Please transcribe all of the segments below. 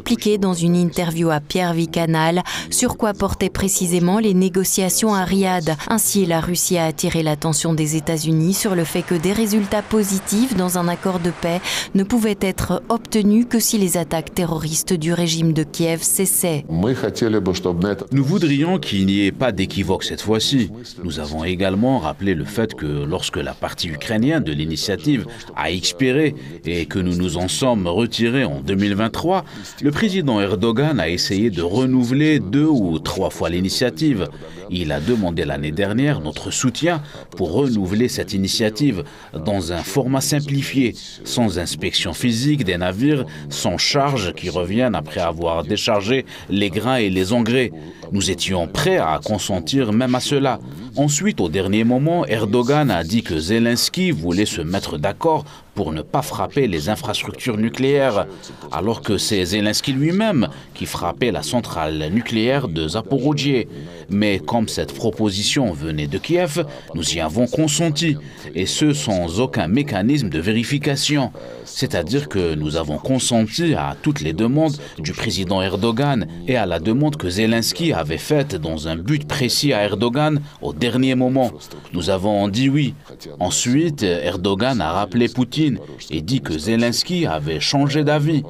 expliqué dans une interview à Pierre Vicanal sur quoi portaient précisément les négociations à Riyad. Ainsi, la Russie a attiré l'attention des États-Unis sur le fait que des résultats positifs dans un accord de paix ne pouvaient être obtenus que si les attaques terroristes du régime de Kiev cessaient. Nous voudrions qu'il n'y ait pas d'équivoque cette fois-ci. Nous avons également rappelé le fait que lorsque la partie ukrainienne de l'initiative a expiré et que nous nous en sommes retirés en 2023, le président Erdogan a essayé de renouveler 2 ou 3 fois l'initiative. Il a demandé l'année dernière notre soutien pour renouveler cette initiative dans un format simplifié, sans inspection physique des navires, sans charges qui reviennent après avoir déchargé les grains et les engrais. Nous étions prêts à consentir même à cela. Ensuite, au dernier moment, Erdogan a dit que Zelensky voulait se mettre d'accord pour ne pas frapper les infrastructures nucléaires, alors que c'est Zelensky lui-même qui frappait la centrale nucléaire de Zaporijie. Mais comme cette proposition venait de Kiev, nous y avons consenti, et ce sans aucun mécanisme de vérification. C'est-à-dire que nous avons consenti à toutes les demandes du président Erdogan et à la demande que Zelensky avait faite dans un but précis à Erdogan au dernier moment. Nous avons dit oui. Ensuite, Erdogan a rappelé Poutine et dit que Zelensky avait changé d'avis.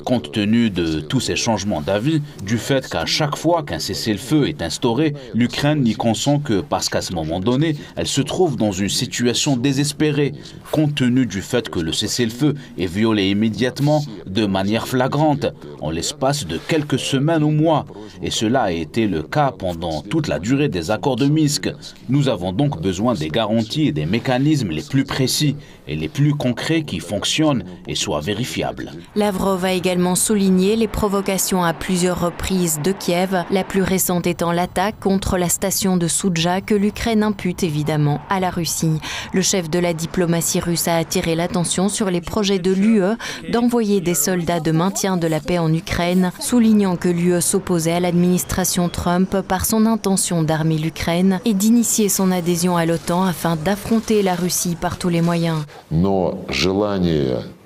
Compte tenu de tous ces changements d'avis, du fait qu'à chaque fois qu'un cessez-le-feu est instauré, l'Ukraine n'y consent que parce qu'à ce moment donné, elle se trouve dans une situation désespérée, compte tenu du fait que le cessez-le-feu est violé immédiatement, de manière flagrante, en l'espace de quelques semaines ou mois. Et cela a été le cas pendant toute la durée des accords de Minsk. Nous avons donc besoin des garanties et des mécanismes les plus précis et les plus concrets qui fonctionnent et soient vérifiables. Lavrov a également souligné les provocations à plusieurs reprises de Kiev, la plus récente étant l'attaque contre la station de Soudja que l'Ukraine impute évidemment à la Russie. Le chef de la diplomatie russe a attiré l'attention sur les projets de l'UE d'envoyer des soldats de maintien de la paix en Ukraine, soulignant que l'UE s'opposait à l'administration Trump par son intention d'armer l'Ukraine et d'initier son adhésion à l'OTAN afin d'affronter la Russie par tous les moyens.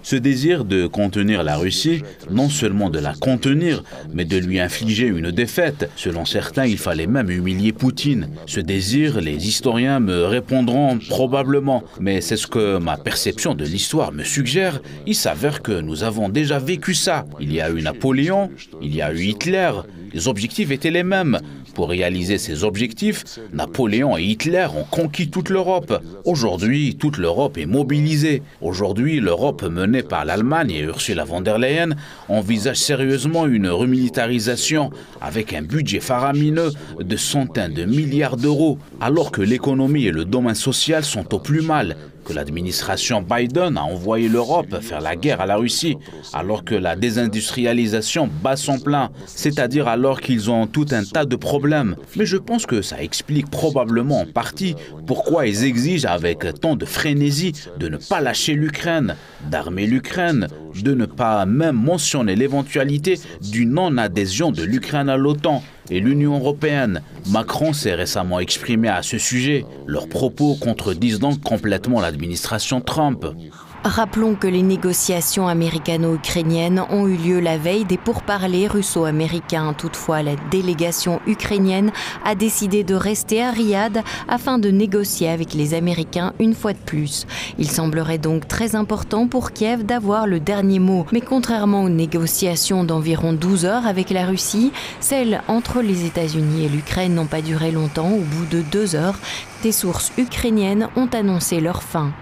Ce désir de contenir la Russie, non seulement de la contenir, mais de lui infliger une défaite. Selon certains, il fallait même humilier Poutine. Ce désir, les historiens me répondront probablement, mais c'est ce que ma perception de l'histoire me suggère. Il s'avère que nous avons déjà vécu ça. Il y a eu Napoléon, il y a eu Hitler. Les objectifs étaient les mêmes. Pour réaliser ces objectifs, Napoléon et Hitler ont conquis toute l'Europe. Aujourd'hui, toute l'Europe est mobilisée. Aujourd'hui, l'Europe menée par l'Allemagne et Ursula von der Leyen envisage sérieusement une remilitarisation avec un budget faramineux de centaines de milliards d'euros, alors que l'économie et le domaine social sont au plus mal, que l'administration Biden a envoyé l'Europe faire la guerre à la Russie, alors que la désindustrialisation bat son plein, c'est-à-dire alors qu'ils ont tout un tas de problèmes. Mais je pense que ça explique probablement en partie pourquoi ils exigent avec tant de frénésie de ne pas lâcher l'Ukraine, d'armer l'Ukraine, de ne pas même mentionner l'éventualité d'une non-adhésion de l'Ukraine à l'OTAN et l'Union européenne. Macron s'est récemment exprimé à ce sujet. Leurs propos contredisent donc complètement l'administration Trump. Rappelons que les négociations américano-ukrainiennes ont eu lieu la veille des pourparlers russo-américains. Toutefois, la délégation ukrainienne a décidé de rester à Riyad afin de négocier avec les Américains une fois de plus. Il semblerait donc très important pour Kiev d'avoir le dernier mot. Mais contrairement aux négociations d'environ 12 heures avec la Russie, celles entre les États-Unis et l'Ukraine n'ont pas duré longtemps. Au bout de 2 heures, des sources ukrainiennes ont annoncé leur fin.